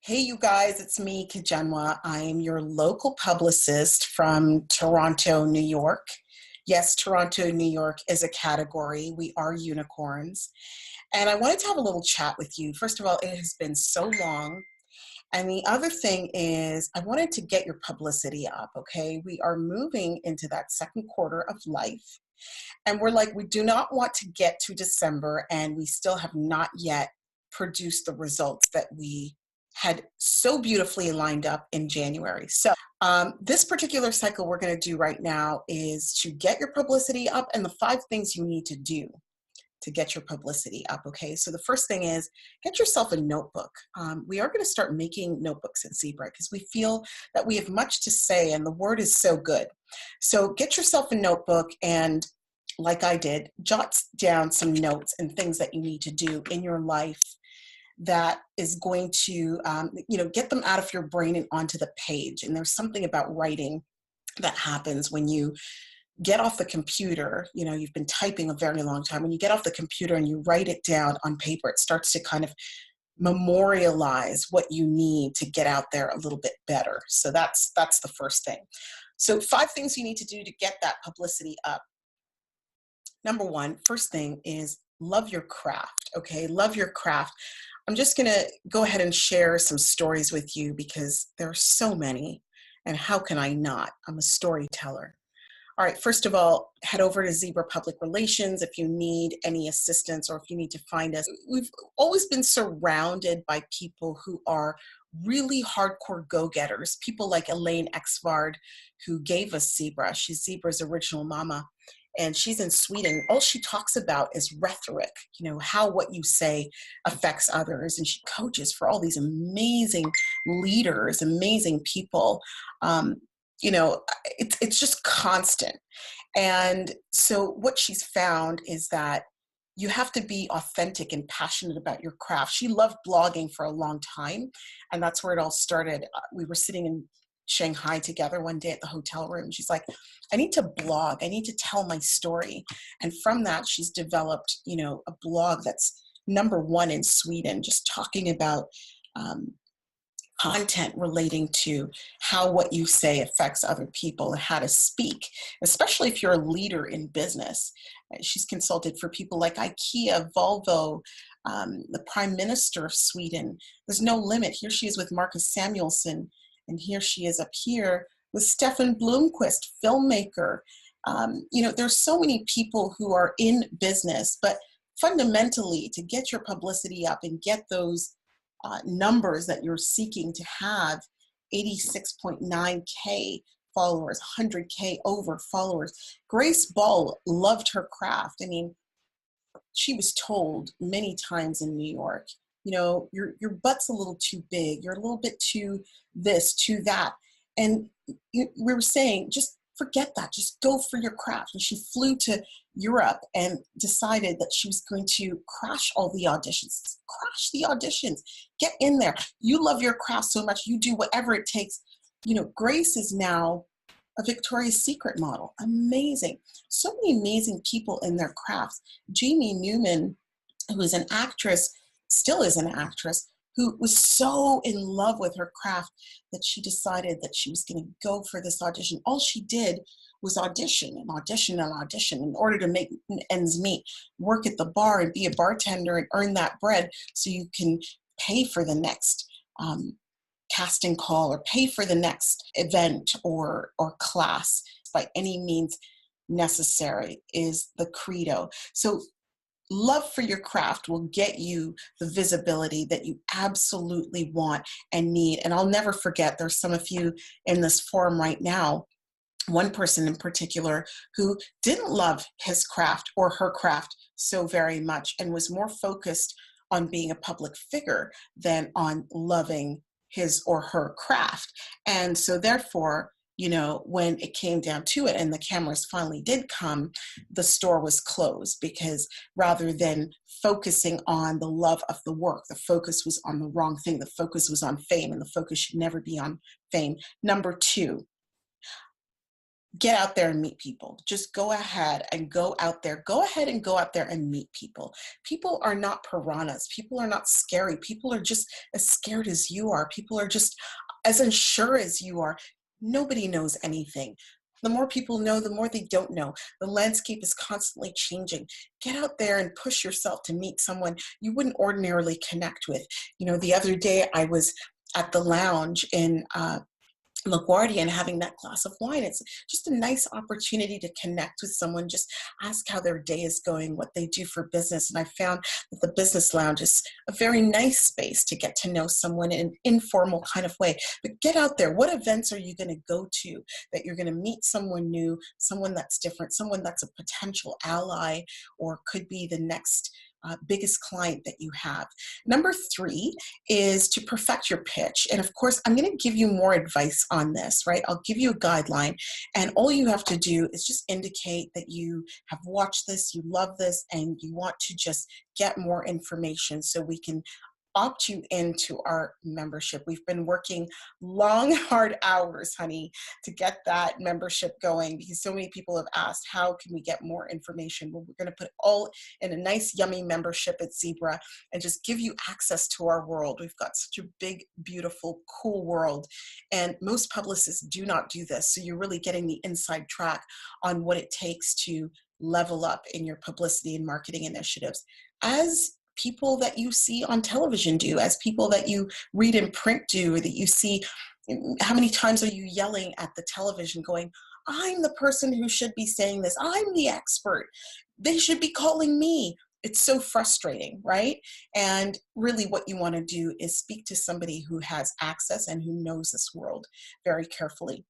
Hey, you guys, it's me, Kajanwa. I am your local publicist from Toronto, New York. Yes, Toronto, New York is a category. We are unicorns. And I wanted to have a little chat with you. First of all, it has been so long. And the other thing is, I wanted to get your publicity up, okay? We are moving into that second quarter of life. And we're like, we do not want to get to December and we still have not yet produced the results that we had so beautifully lined up in January. So this particular cycle we're going to do right now is to get your publicity up and the 5 things you need to do to get your publicity up, okay? So the first thing is get yourself a notebook. We are going to start making notebooks at Zebra because we feel that we have much to say and the word is so good. So get yourself a notebook and, like I did, jot down some notes and things that you need to do in your life that is going to, get them out of your brain and onto the page. And there's something about writing that happens when you get off the computer. You've been typing a very long time. When you get off the computer and you write it down on paper, it starts to kind of memorialize what you need to get out there a little bit better. So that's the first thing. So 5 things you need to do to get that publicity up. Number 1, first thing is love your craft, okay? Love your craft. I'm just going to go ahead and share some stories with you because there are so many, and how can I not? I'm a storyteller. All right, first of all, head over to Zebra Public Relations if you need any assistance or if you need to find us. We've always been surrounded by people who are really hardcore go-getters, people like Elaine Exvard, who gave us Zebra. She's Zebra's original mama. And she's in Sweden. All she talks about is rhetoric, how what you say affects others. And she coaches for all these amazing leaders, amazing people. It's just constant. And so what she's found is that you have to be authentic and passionate about your craft. She loved blogging for a long time, and that's where it all started. We were sitting in Shanghai together one day at the hotel room. She's like, I need to blog. I need to tell my story. And from that, she's developed, a blog that's #1 in Sweden, just talking about content relating to how what you say affects other people and how to speak, especially if you're a leader in business. She's consulted for people like IKEA, Volvo, the Prime Minister of Sweden. There's no limit. Here she is with Marcus Samuelsson, and here she is up here with Stefan Blomqvist, filmmaker. There's so many people who are in business, but fundamentally to get your publicity up and get those numbers that you're seeking to have, 86.9K followers, 100K over followers. Grace Ball loved her craft. I mean, she was told many times in New York, your butt's a little too big. You're a little bit too this, too that. And we were saying, just forget that. Just go for your craft. And she flew to Europe and decided that she was going to crash all the auditions. Crash the auditions. Get in there. You love your craft so much. You do whatever it takes. Grace is now a Victoria's Secret model. Amazing. So many amazing people in their crafts. Jamie Newman, who is an actress, still is an actress, who was so in love with her craft that she decided that she was going to go for this audition. All she did was audition and audition and audition in order to make ends meet, work at the bar and be a bartender and earn that bread so you can pay for the next casting call or pay for the next event or class by any means necessary is the credo. So love for your craft will get you the visibility that you absolutely want and need. And I'll never forget, there's some of you in this forum right now, one person in particular who didn't love his craft or her craft so very much and was more focused on being a public figure than on loving his or her craft. And so therefore, when it came down to it and the cameras finally did come, the store was closed because rather than focusing on the love of the work, the focus was on the wrong thing. The focus was on fame, and the focus should never be on fame. #2, get out there and meet people. Just go ahead and go out there. Go ahead and go out there and meet people. People are not piranhas. People are not scary. People are just as scared as you are. People are just as unsure as you are. Nobody knows anything. The more people know, the more they don't know. The landscape is constantly changing. Get out there and push yourself to meet someone you wouldn't ordinarily connect with. The other day I was at the lounge in LaGuardia and having that glass of wine. It's just a nice opportunity to connect with someone, just ask how their day is going, what they do for business. And I found that the business lounge is a very nice space to get to know someone in an informal kind of way. But get out there. What events are you going to go to that you're going to meet someone new, someone that's different, someone that's a potential ally or could be the next biggest client that you have. Number 3 is to perfect your pitch. And of course, I'm going to give you more advice on this, right? I'll give you a guideline, and all you have to do is just indicate that you have watched this, you love this, and you want to just get more information so we can opt you into our membership. We've been working long, hard hours, honey, to get that membership going because so many people have asked, how can we get more information? Well, we're going to put it all in a nice, yummy membership at Zebra and just give you access to our world. We've got such a big, beautiful, cool world. And most publicists do not do this. So you're really getting the inside track on what it takes to level up in your publicity and marketing initiatives. As people that you see on television do, as people that you read in print do, or that you see, how many times are you yelling at the television going, I'm the person who should be saying this, I'm the expert, they should be calling me. It's so frustrating, right? And really what you want to do is speak to somebody who has access and who knows this world very carefully.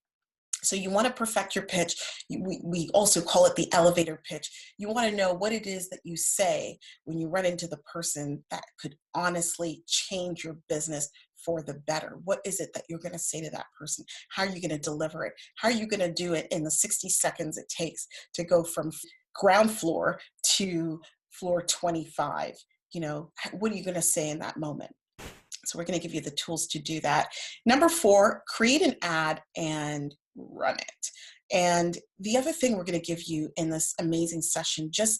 So you want to perfect your pitch. We also call it the elevator pitch. You want to know what it is that you say when you run into the person that could honestly change your business for the better. What is it that you're going to say to that person? How are you going to deliver it? How are you going to do it in the 60 seconds it takes to go from ground floor to floor 25? What are you going to say in that moment? So we're going to give you the tools to do that. Number 4, create an ad and run it. And the other thing we're going to give you in this amazing session, just,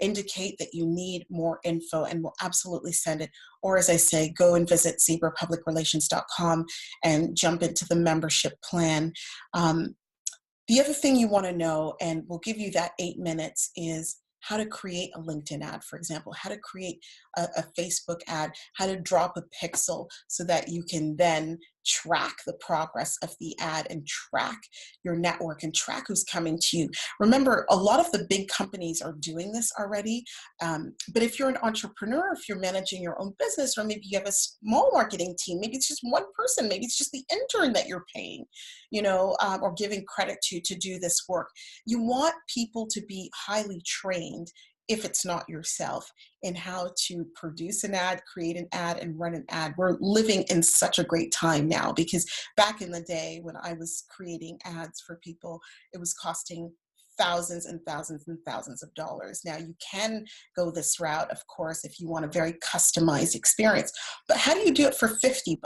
indicate that you need more info and we'll absolutely send it. Or as I say, go and visit zebrapublicrelations.com and jump into the membership plan. The other thing you want to know, and we'll give you that 8 minutes, is how to create a LinkedIn ad, for example, how to create a Facebook ad, how to drop a pixel so that you can then track the progress of the ad and track your network and track who's coming to you. Remember, a lot of the big companies are doing this already, but if you're an entrepreneur, if you're managing your own business, or maybe you have a small marketing team, maybe it's just one person, maybe it's just the intern that you're paying, or giving credit to do this work. You want people to be highly trained, if it's not yourself, in how to produce an ad, create an ad, and run an ad. We're living in such a great time now, because back in the day when I was creating ads for people, it was costing thousands and thousands and thousands of dollars. Now you can go this route, of course, if you want a very customized experience. But how do you do it for $50?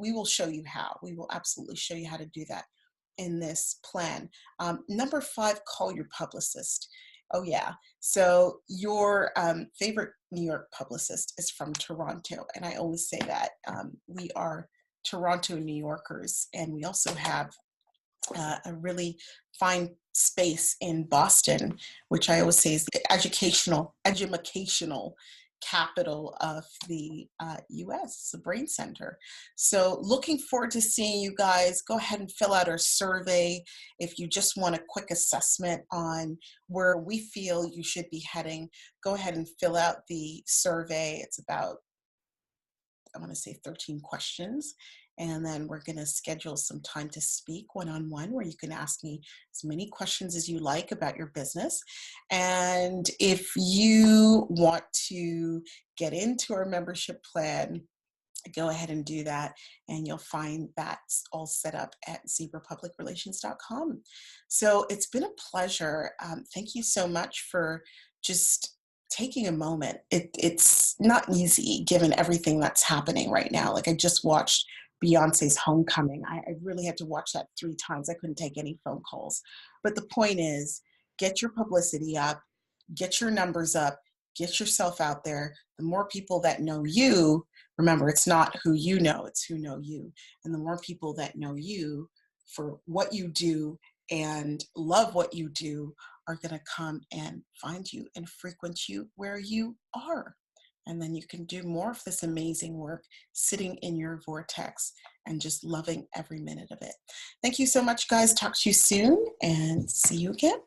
We will show you how. We will absolutely show you how to do that in this plan. Number 5, call your publicist. Oh yeah. So your favorite New York publicist is from Toronto. And I always say that we are Toronto, New Yorkers. And we also have a really fine space in Boston, which I always say is the educational capital of the US, the brain center. So looking forward to seeing you guys. Go ahead and fill out our survey. If you just want a quick assessment on where we feel you should be heading, go ahead and fill out the survey. It's about, I want to say 13 questions. And then we're going to schedule some time to speak one-on-one where you can ask me as many questions as you like about your business. And if you want to get into our membership plan, go ahead and do that. And you'll find that's all set up at zebrapublicrelations.com. So it's been a pleasure. Thank you so much for just taking a moment. It's not easy given everything that's happening right now. Like I just watched Beyonce's Homecoming. I really had to watch that 3 times. I couldn't take any phone calls. But the point is, get your publicity up, get your numbers up, get yourself out there. The more people that know you, remember, it's not who you know, it's who know you. And the more people that know you for what you do and love what you do are going to come and find you and frequent you where you are. And then you can do more of this amazing work sitting in your vortex and just loving every minute of it. Thank you so much, guys. Talk to you soon and see you again.